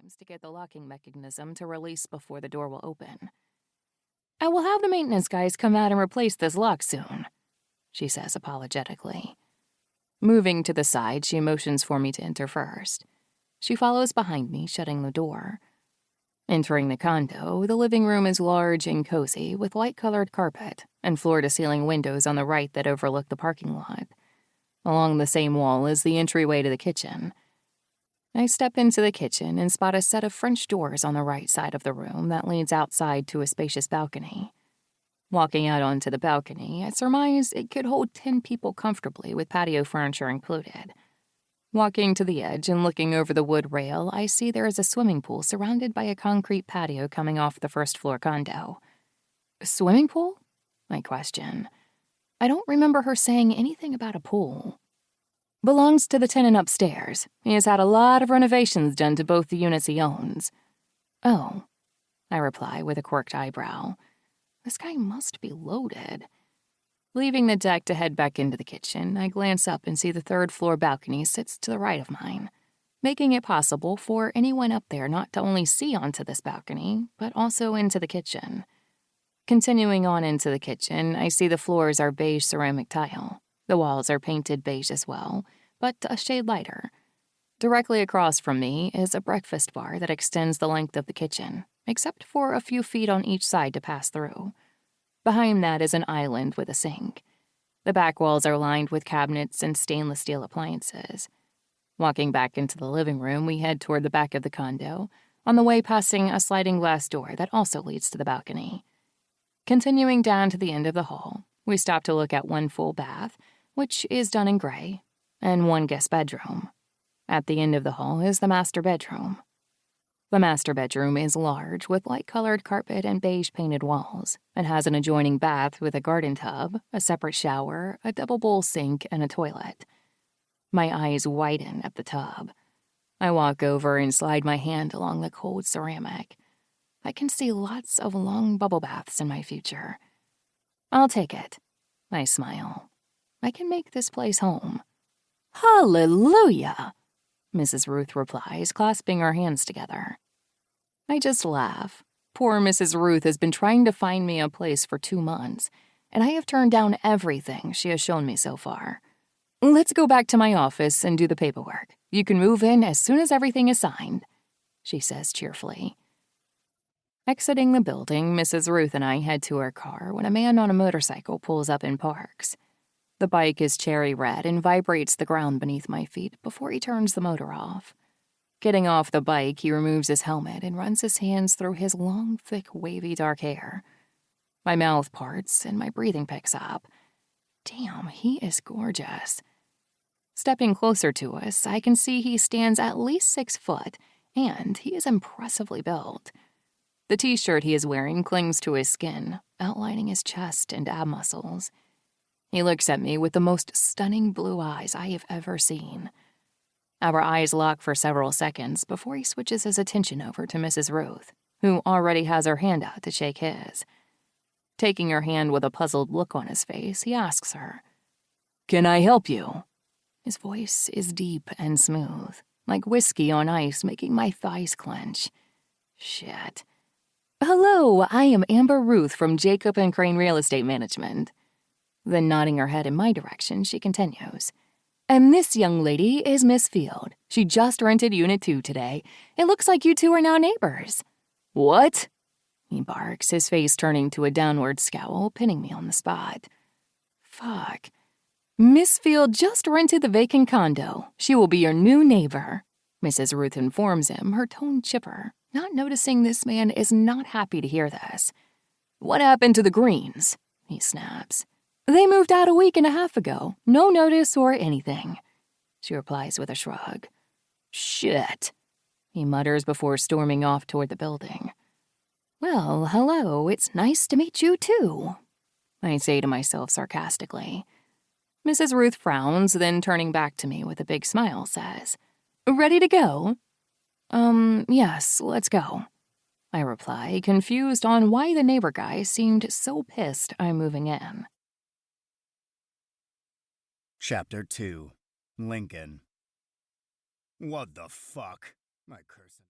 times to get the locking mechanism to release before the door will open. "I will have the maintenance guys come out and replace this lock soon," she says apologetically. Moving to the side, she motions for me to enter first. She follows behind me, shutting the door. Entering the condo, the living room is large and cozy, with light-colored carpet and floor-to-ceiling windows on the right that overlook the parking lot. Along the same wall is the entryway to the kitchen. I step into the kitchen and spot a set of French doors on the right side of the room that leads outside to a spacious balcony. Walking out onto the balcony, I surmise it could hold 10 people comfortably with patio furniture included. Walking to the edge and looking over the wood rail, I see there is a swimming pool surrounded by a concrete patio coming off the first-floor condo. "A swimming pool?" I question. I don't remember her saying anything about a pool. "Belongs to the tenant upstairs. He has had a lot of renovations done to both the units he owns." "Oh," I reply with a quirked eyebrow. This guy must be loaded. Leaving the deck to head back into the kitchen, I glance up and see the third-floor balcony sits to the right of mine, making it possible for anyone up there not to only see onto this balcony, but also into the kitchen. Continuing on into the kitchen, I see the floors are beige ceramic tile. The walls are painted beige as well, but a shade lighter. Directly across from me is a breakfast bar that extends the length of the kitchen, except for a few feet on each side to pass through. Behind that is an island with a sink. The back walls are lined with cabinets and stainless steel appliances. Walking back into the living room, we head toward the back of the condo, on the way passing a sliding glass door that also leads to the balcony. Continuing down to the end of the hall, we stop to look at one full bath, which is done in gray, and one guest bedroom. At the end of the hall is the master bedroom. The master bedroom is large, with light-colored carpet and beige-painted walls, and has an adjoining bath with a garden tub, a separate shower, a double-bowl sink, and a toilet. My eyes widen at the tub. I walk over and slide my hand along the cold ceramic. I can see lots of long bubble baths in my future. "I'll take it." I smile. I can make this place home. "Hallelujah!" Mrs. Ruth replies, clasping her hands together. I just laugh. Poor Mrs. Ruth has been trying to find me a place for 2 months, and I have turned down everything she has shown me so far. "Let's go back to my office and do the paperwork. You can move in as soon as everything is signed," she says cheerfully. Exiting the building, Mrs. Ruth and I head to our car when a man on a motorcycle pulls up and parks. The bike is cherry red and vibrates the ground beneath my feet before he turns the motor off. Getting off the bike, he removes his helmet and runs his hands through his long, thick, wavy dark hair. My mouth parts and my breathing picks up. Damn, he is gorgeous. Stepping closer to us, I can see he stands at least 6 foot, and he is impressively built. The t-shirt he is wearing clings to his skin, outlining his chest and ab muscles. He looks at me with the most stunning blue eyes I have ever seen. Our eyes lock for several seconds before he switches his attention over to Mrs. Ruth, who already has her hand out to shake his. Taking her hand with a puzzled look on his face, he asks her, "Can I help you?" His voice is deep and smooth, like whiskey on ice, making my thighs clench. Shit. "Hello, I am Amber Ruth from Jacob and Crane Real Estate Management." Then nodding her head in my direction, she continues. "And this young lady is Miss Field. She just rented Unit 2 today. It looks like you two are now neighbors." "What?" he barks, his face turning to a downward scowl, pinning me on the spot. Fuck. "Miss Field just rented the vacant condo. She will be your new neighbor," Mrs. Ruth informs him, her tone chipper, not noticing this man is not happy to hear this. "What happened to the Greens?" he snaps. "They moved out a week and a half ago. No notice or anything," she replies with a shrug. "Shit," he mutters before storming off toward the building. "Well, hello, it's nice to meet you too," I say to myself sarcastically. Mrs. Ruth frowns, then turning back to me with a big smile says, "Ready to go?" Yes, let's go," I reply, confused on why the neighbor guy seemed so pissed I'm moving in. Chapter 2. Lincoln. What the fuck? My cursing.